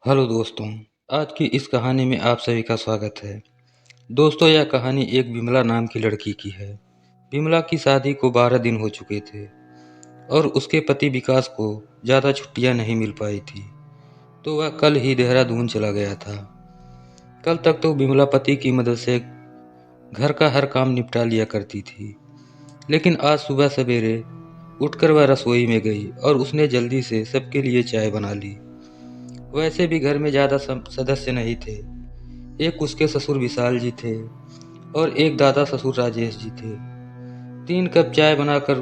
Hello दोस्तों, आज की इस कहानी में आप सभी का स्वागत है। दोस्तों, यह कहानी एक विमला नाम की लड़की की है। विमला की शादी को 12 दिन हो चुके थे और उसके पति विकास को ज़्यादा छुट्टियां नहीं मिल पाई थी, तो वह कल ही देहरादून चला गया था। कल तक तो विमला पति की मदद से घर का हर काम निपटा लिया करती थी, लेकिन आज सुबह सवेरे उठकर वह रसोई में गई और उसने जल्दी से सबके लिए चाय बना ली। वैसे भी घर में ज़्यादा सदस्य नहीं थे। एक उसके ससुर विशाल जी थे और एक दादा ससुर राजेश जी थे। 3 कप चाय बनाकर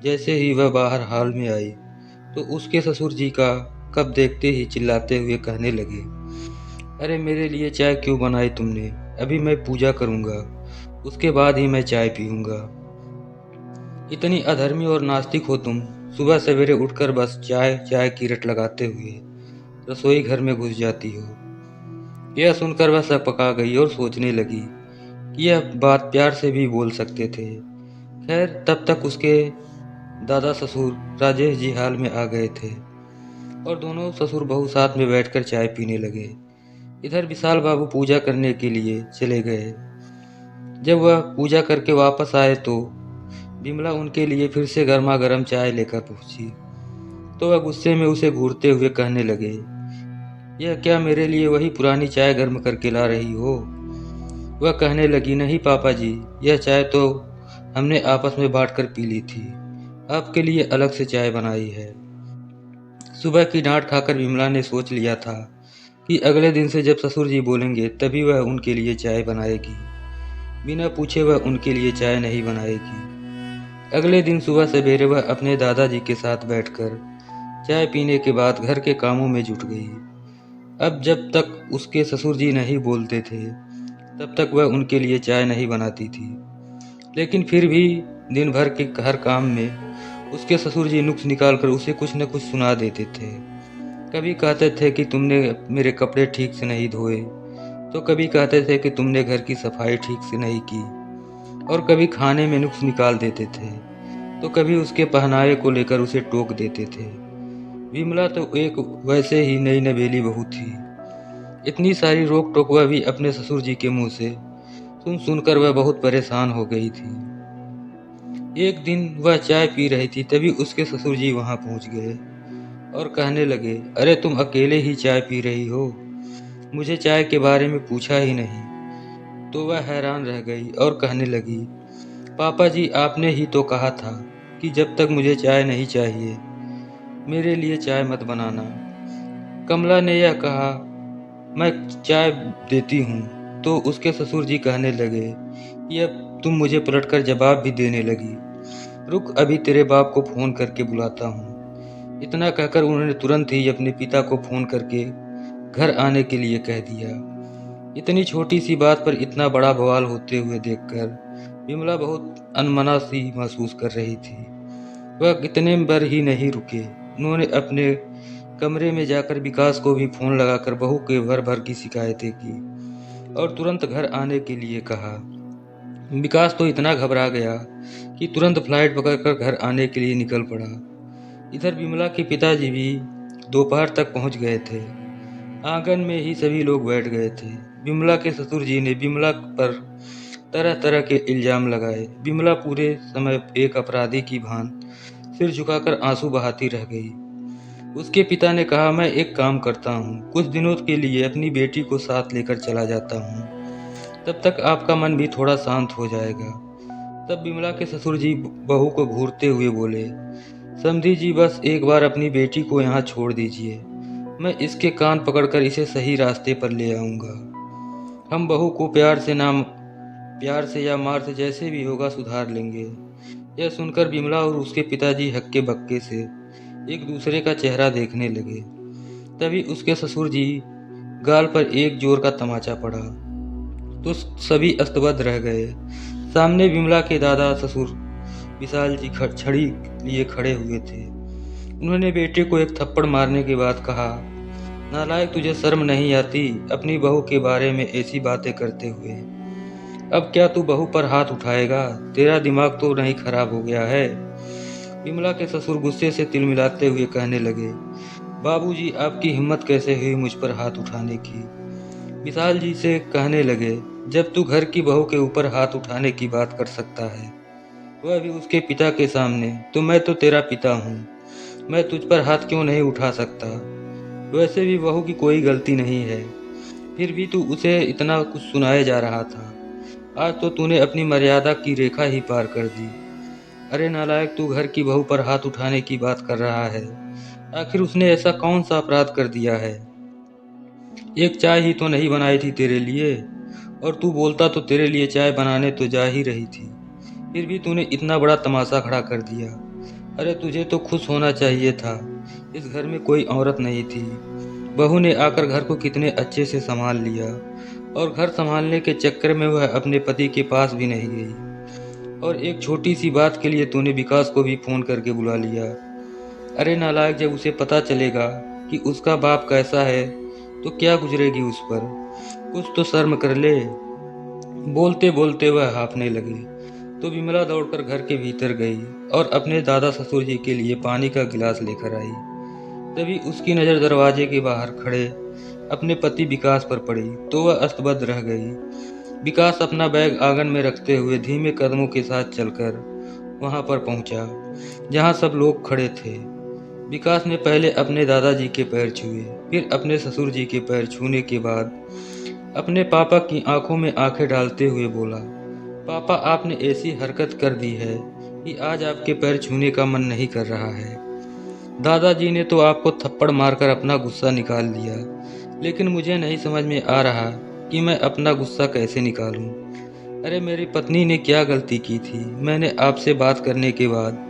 जैसे ही वह बाहर हॉल में आई, तो उसके ससुर जी का कप देखते ही चिल्लाते हुए कहने लगे, अरे मेरे लिए चाय क्यों बनाई तुमने? अभी मैं पूजा करूँगा, उसके बाद ही मैं चाय पीऊँगा। इतनी अधर्मी और नास्तिक हो तुम, सुबह सवेरे उठकर बस चाय चाय की रट लगाते हुए रसोई घर में घुस जाती हो। यह सुनकर वह सकपका गई और सोचने लगी कि यह बात प्यार से भी बोल सकते थे। खैर, तब तक उसके दादा ससुर राजेश जी हाल में आ गए थे और दोनों ससुर बहू साथ में बैठकर चाय पीने लगे। इधर विशाल बाबू पूजा करने के लिए चले गए। जब वह पूजा करके वापस आए तो विमला उनके लिए फिर से गर्मा गर्म चाय लेकर पहुंची, तो वह गुस्से में उसे घूरते हुए कहने लगे, यह क्या मेरे लिए वही पुरानी चाय गर्म करके ला रही हो? वह कहने लगी, नहीं पापा जी, यह चाय तो हमने आपस में बांटकर पी ली थी, आपके लिए अलग से चाय बनाई है। सुबह की डांट खाकर विमला ने सोच लिया था कि अगले दिन से जब ससुर जी बोलेंगे तभी वह उनके लिए चाय बनाएगी, बिना पूछे वह उनके लिए चाय नहीं बनाएगी। अगले दिन सुबह सवेरे वह अपने दादाजी के साथ बैठकर चाय पीने के बाद घर के कामों में जुट गई। अब जब तक उसके ससुर जी नहीं बोलते थे तब तक वह उनके लिए चाय नहीं बनाती थी, लेकिन फिर भी दिन भर के हर काम में उसके ससुर जी नुक्स निकालकर उसे कुछ न कुछ सुना देते थे। कभी कहते थे कि तुमने मेरे कपड़े ठीक से नहीं धोए, तो कभी कहते थे कि तुमने घर की सफाई ठीक से नहीं की, और कभी खाने में नुक्स निकाल देते थे, तो कभी उसके पहनावे को लेकर उसे टोक देते थे। विमला तो एक वैसे ही नई नवेली बहू थी। इतनी सारी रोक टोक वह भी अपने ससुर जी के मुंह से सुन सुनकर वह बहुत परेशान हो गई थी। एक दिन वह चाय पी रही थी, तभी उसके ससुर जी वहां पहुंच गए और कहने लगे, अरे तुम अकेले ही चाय पी रही हो, मुझे चाय के बारे में पूछा ही नहीं। तो वह हैरान रह गई और कहने लगी, पापा जी, आपने ही तो कहा था कि जब तक मुझे चाय नहीं चाहिए मेरे लिए चाय मत बनाना। कमला ने यह कहा, मैं चाय देती हूँ। तो उसके ससुर जी कहने लगे कि अब तुम मुझे पलटकर जवाब भी देने लगी, रुक अभी तेरे बाप को फोन करके बुलाता हूँ। इतना कहकर उन्होंने तुरंत ही अपने पिता को फोन करके घर आने के लिए कह दिया। इतनी छोटी सी बात पर इतना बड़ा बवाल होते हुए देखकर विमला बहुत अनमना सी महसूस कर रही थी। वह इतने पर ही नहीं रुके, उन्होंने अपने कमरे में जाकर विकास को भी फोन लगाकर बहू के भर भर की शिकायतें की और तुरंत घर आने के लिए कहा। विकास तो इतना घबरा गया कि तुरंत फ्लाइट पकड़कर घर आने के लिए निकल पड़ा। इधर विमला के पिताजी भी दोपहर तक पहुंच गए थे। आंगन में ही सभी लोग बैठ गए थे। विमला के ससुर जी ने विमला पर तरह तरह के इल्जाम लगाए। विमला पूरे समय एक अपराधी की भान सिर झुकाकर आंसू बहाती रह गई। उसके पिता ने कहा, मैं एक काम करता हूँ, कुछ दिनों के लिए अपनी बेटी को साथ लेकर चला जाता हूँ, तब तक आपका मन भी थोड़ा शांत हो जाएगा। तब विमला के ससुर जी बहू को घूरते हुए बोले, समधी जी, बस एक बार अपनी बेटी को यहाँ छोड़ दीजिए, मैं इसके कान पकड़कर इसे सही रास्ते पर ले आऊँगा। हम बहू को प्यार से या मार से जैसे भी होगा सुधार लेंगे। यह सुनकर विमला और उसके पिताजी हक्के बक्के से एक दूसरे का चेहरा देखने लगे। तभी उसके ससुर जी गाल पर एक जोर का तमाचा पड़ा तो सभी अस्तबद्ध रह गए। सामने विमला के दादा ससुर विशाल जी छड़ी लिए खड़े हुए थे। उन्होंने बेटे को एक थप्पड़ मारने के बाद कहा, नालायक, तुझे शर्म नहीं आती अपनी बहू के बारे में ऐसी बातें करते हुए? अब क्या तू बहू पर हाथ उठाएगा? तेरा दिमाग तो नहीं खराब हो गया है? विमला के ससुर गुस्से से तिलमिलाते हुए कहने लगे, बाबूजी, आपकी हिम्मत कैसे हुई मुझ पर हाथ उठाने की? विशाल जी से कहने लगे, जब तू घर की बहू के ऊपर हाथ उठाने की बात कर सकता है, वह भी उसके पिता के सामने, तो मैं तो तेरा पिता हूँ। मैं तुझ पर हाथ क्यों नहीं उठा सकता? वैसे भी बहू की कोई गलती नहीं है, फिर भी तू उसे इतना कुछ सुनाए जा रहा था। आज तो तूने अपनी मर्यादा की रेखा ही पार कर दी। अरे नालायक, तू घर की बहू पर हाथ उठाने की बात कर रहा है। आखिर उसने ऐसा कौन सा अपराध कर दिया है? एक चाय ही तो नहीं बनाई थी तेरे लिए, और तू बोलता तो तेरे लिए चाय बनाने तो जा ही रही थी, फिर भी तूने इतना बड़ा तमाशा खड़ा कर दिया। अरे तुझे तो खुश होना चाहिए था। इस घर में कोई औरत नहीं थी। बहू ने आकर घर को कितने अच्छे से संभाल लिया, और घर संभालने के चक्कर में वह अपने पति के पास भी नहीं गई, और एक छोटी सी बात के लिए तूने विकास को भी फोन करके बुला लिया। अरे नालायक, जब उसे पता चलेगा कि उसका बाप कैसा है तो क्या गुजरेगी उस पर? कुछ तो शर्म कर ले। बोलते बोलते वह हाँफने लगी तो विमला दौड़कर घर के भीतर गई और अपने दादा ससुर जी के लिए पानी का गिलास लेकर आई। तभी उसकी नज़र दरवाजे के बाहर खड़े अपने पति विकास पर पड़ी तो वह अस्तबद्ध रह गई। विकास अपना बैग आंगन में रखते हुए धीमे कदमों के साथ चलकर वहां पर पहुंचा जहां सब लोग खड़े थे। विकास ने पहले अपने दादाजी के पैर छुए, फिर अपने ससुर जी के पैर छूने के बाद अपने पापा की आंखों में आंखें डालते हुए बोला, पापा, आपने ऐसी हरकत कर दी है कि आज आपके पैर छूने का मन नहीं कर रहा है। दादाजी ने तो आपको थप्पड़ मारकर अपना गुस्सा निकाल दिया, लेकिन मुझे नहीं समझ में आ रहा कि मैं अपना गुस्सा कैसे निकालूं। अरे मेरी पत्नी ने क्या गलती की थी? मैंने आपसे बात करने के बाद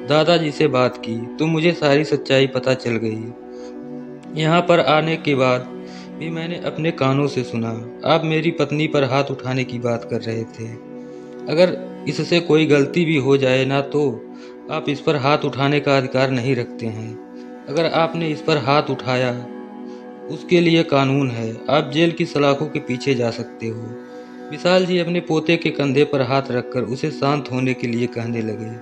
दादाजी से बात की तो मुझे सारी सच्चाई पता चल गई। यहाँ पर आने के बाद भी मैंने अपने कानों से सुना, आप मेरी पत्नी पर हाथ उठाने की बात कर रहे थे। अगर इससे कोई गलती भी हो जाए ना तो आप इस पर हाथ उठाने का अधिकार नहीं रखते हैं। अगर आपने इस पर हाथ उठाया उसके लिए कानून है, आप जेल की सलाखों के पीछे जा सकते हो। विशाल जी अपने पोते के कंधे पर हाथ रखकर उसे शांत होने के लिए कहने लगे।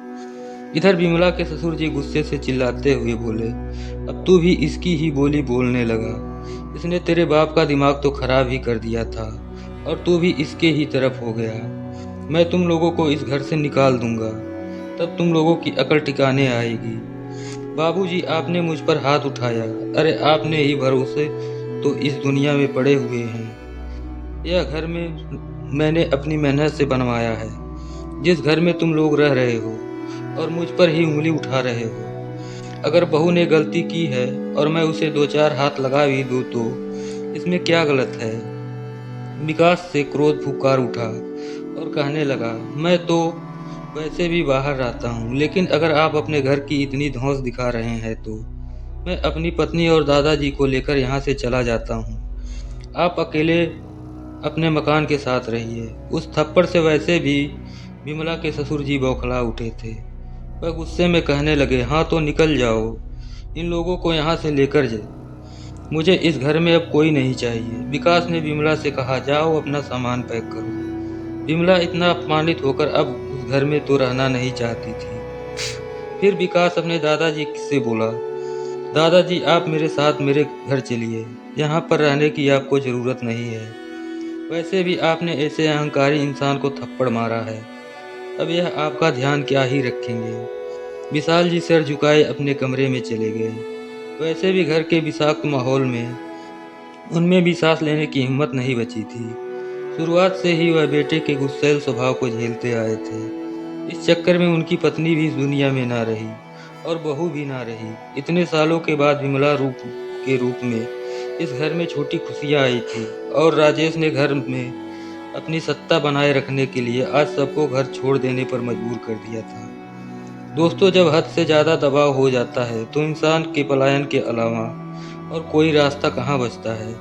इधर विमला के ससुर जी गुस्से से चिल्लाते हुए बोले, अब तू भी इसकी ही बोली बोलने लगा। इसने तेरे बाप का दिमाग तो खराब ही कर दिया था और तू भी इसके ही तरफ हो गया। मैं तुम लोगों को इस घर से निकाल दूंगा, तब तुम लोगों की अकल ठिकाने आएगी। बाबूजी, आपने मुझ पर हाथ उठाया। अरे आपने ही भरोसे तो इस दुनिया में पड़े हुए हैं। यह घर में मैंने अपनी मेहनत से बनवाया है। जिस घर में तुम लोग रह रहे हो और मुझ पर ही उंगली उठा रहे हो। अगर बहू ने गलती की है और मैं उसे दो चार हाथ लगा भी दूँ तो इसमें क्या गलत है? विकास से क्रोध फुकार उठा और कहने लगा, मैं तो वैसे भी बाहर रहता हूँ, लेकिन अगर आप अपने घर की इतनी धौंस दिखा रहे हैं तो मैं अपनी पत्नी और दादाजी को लेकर यहाँ से चला जाता हूँ। आप अकेले अपने मकान के साथ रहिए। उस थप्पड़ से वैसे भी विमला के ससुर जी बौखला उठे थे। वह गुस्से में कहने लगे, हाँ तो निकल जाओ, इन लोगों को यहाँ से लेकर जाए। मुझे इस घर में अब कोई नहीं चाहिए। विकास ने विमला से कहा, जाओ अपना सामान पैक करो। विमला इतना अपमानित होकर अब उस घर में तो रहना नहीं चाहती थी। फिर विकास अपने दादाजी से बोला, दादाजी आप मेरे साथ मेरे घर चलिए, यहाँ पर रहने की आपको ज़रूरत नहीं है। वैसे भी आपने ऐसे अहंकारी इंसान को थप्पड़ मारा है, अब यह आपका ध्यान क्या ही रखेंगे। विशाल जी सिर झुकाए अपने कमरे में चले गए। वैसे भी घर के विषाक्त माहौल में उनमें भी सांस लेने की हिम्मत नहीं बची थी। शुरुआत से ही वह बेटे के गुस्सैल स्वभाव को झेलते आए थे। इस चक्कर में उनकी पत्नी भी इस दुनिया में ना रही और बहू भी ना रही। इतने सालों के बाद विमला रूप में इस घर में छोटी खुशियाँ आई थी और राजेश ने घर में अपनी सत्ता बनाए रखने के लिए आज सबको घर छोड़ देने पर मजबूर कर दिया था। दोस्तों, जब हद से ज़्यादा दबाव हो जाता है तो इंसान के पलायन के अलावा और कोई रास्ता कहाँ बचता है।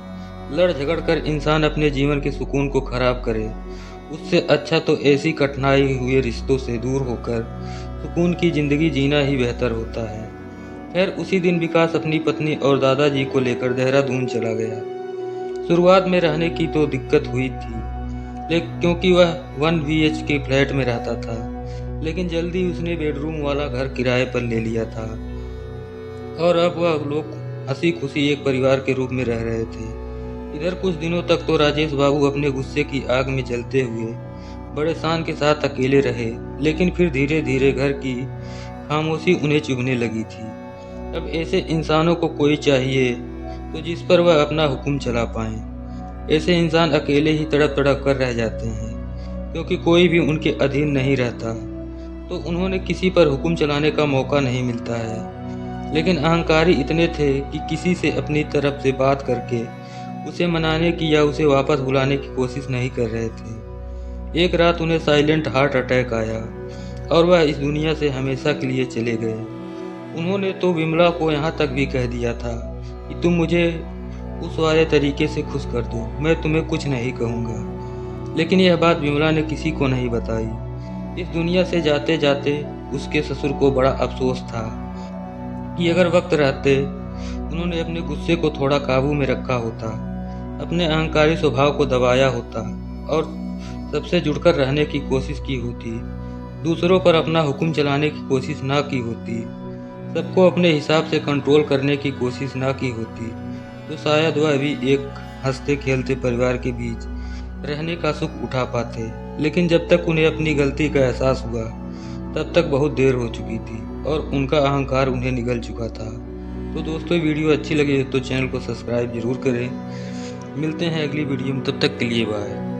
लड़ झगड़ कर इंसान अपने जीवन के सुकून को खराब करे, उससे अच्छा तो ऐसी कठिनाई हुए रिश्तों से दूर होकर सुकून की ज़िंदगी जीना ही बेहतर होता है। खैर, उसी दिन विकास अपनी पत्नी और दादाजी को लेकर देहरादून चला गया। शुरुआत में रहने की तो दिक्कत हुई थी, लेकिन क्योंकि वह 1 BHK फ्लैट में रहता था, लेकिन जल्दी उसने बेडरूम वाला घर किराए पर ले लिया था और अब वह लोग हंसी खुशी एक परिवार के रूप में रह रहे थे। इधर कुछ दिनों तक तो राजेश बाबू अपने गुस्से की आग में जलते हुए बड़े शान के साथ अकेले रहे, लेकिन फिर धीरे धीरे घर की खामोशी उन्हें चुभने लगी थी। अब ऐसे इंसानों को कोई चाहिए तो जिस पर वह अपना हुक्म चला पाए। ऐसे इंसान अकेले ही तड़प तड़प कर रह जाते हैं, क्योंकि कोई भी उनके अधीन नहीं रहता, तो उन्होंने किसी पर हुक्म चलाने का मौका नहीं मिलता है। लेकिन अहंकारी इतने थे कि किसी से अपनी तरफ से बात करके उसे मनाने की या उसे वापस बुलाने की कोशिश नहीं कर रहे थे। एक रात उन्हें साइलेंट हार्ट अटैक आया और वह इस दुनिया से हमेशा के लिए चले गए। उन्होंने तो विमला को यहाँ तक भी कह दिया था कि तुम मुझे उस वाले तरीके से खुश कर दो, मैं तुम्हें कुछ नहीं कहूँगा। लेकिन यह बात विमला ने किसी को नहीं बताई। इस दुनिया से जाते जाते उसके ससुर को बड़ा अफसोस था कि अगर वक्त रहते उन्होंने अपने गुस्से को थोड़ा काबू में रखा होता, अपने अहंकारी स्वभाव को दबाया होता और सबसे जुड़कर रहने की कोशिश की होती, दूसरों पर अपना हुक्म चलाने की कोशिश ना की होती, सबको अपने हिसाब से कंट्रोल करने की कोशिश ना की होती, तो शायद वह भी एक हंसते खेलते परिवार के बीच रहने का सुख उठा पाते। लेकिन जब तक उन्हें अपनी गलती का एहसास हुआ तब तक बहुत देर हो चुकी थी और उनका अहंकार उन्हें निगल चुका था। तो दोस्तों, वीडियो अच्छी लगी तो चैनल को सब्सक्राइब जरूर करें। मिलते हैं अगली वीडियो में, तब तक के लिए बाय।